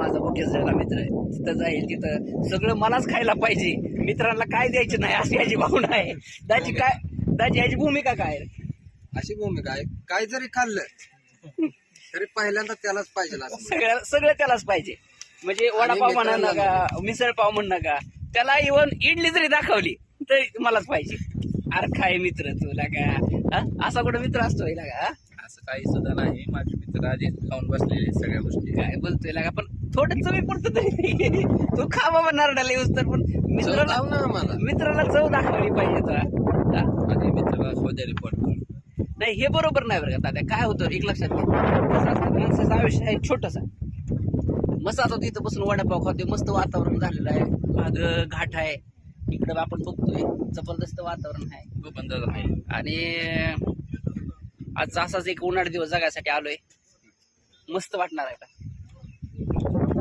माझा ओकेजला मित्र आहे, तिथं जाईल, तिथं सगळं मलाच खायला पाहिजे, मित्रांना काय द्यायचं नाही अशी याची भावना आहे. दाजी याची भूमिका काय आहे? अशी भूमिका आहे, काय जरी खाल्लं तरी पहिल्यांदा त्यालाच पाहिजे असं. सगळं त्यालाच पाहिजे. म्हणजे वडापाव म्हणा नका, मिसळ पाव म्हण नका, त्याला इव्हन इडली जरी दाखवली तरी मलाच पाहिजे. अरे काय मित्र तुला का, असा कुठं मित्र असतो का? असं काही सुद्धा नाही. माझे मित्र आधी खाऊन बसलेले सगळ्या गोष्टी. काय बोलतोय लागा, पण थोडं चवी पुरतं तरी तू खा बाबा नारडाला येऊस तर, पण मित्राला चव दाखवली पाहिजे तुला. माझे मित्राला शोधायला फोन करून. नाही हे बरोबर नाही बरं का दादा. काय होतं एक लक्षात घे, कसं असतं, माणसाचं आयुष्य आहे छोटसा. मस्त आता तिथं बसून वडापाव खातोय, मस्त वातावरण झालेलं आहे, मागं घाट आहे, इकडं आपण बघतोय जबरदस्त वातावरण आहे, गोपंदाचा आहे. आणि आज असाच एक उन्हाळा दिवस जगायसाठी आलोय. मस्त वाटणार आहे का?